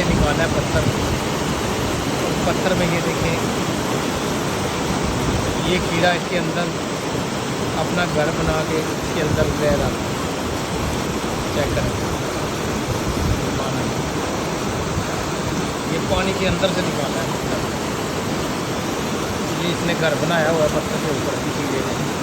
से निकाला है पत्थर। और पत्थर में ये देखें, ये कीड़ा इसके अंदर अपना घर बना के इसके अंदर रह रहा था। चेक करें, ये पानी के अंदर से निकाला है। ये इसने घर बनाया हुआ है पत्थर के ऊपर किसी जगह।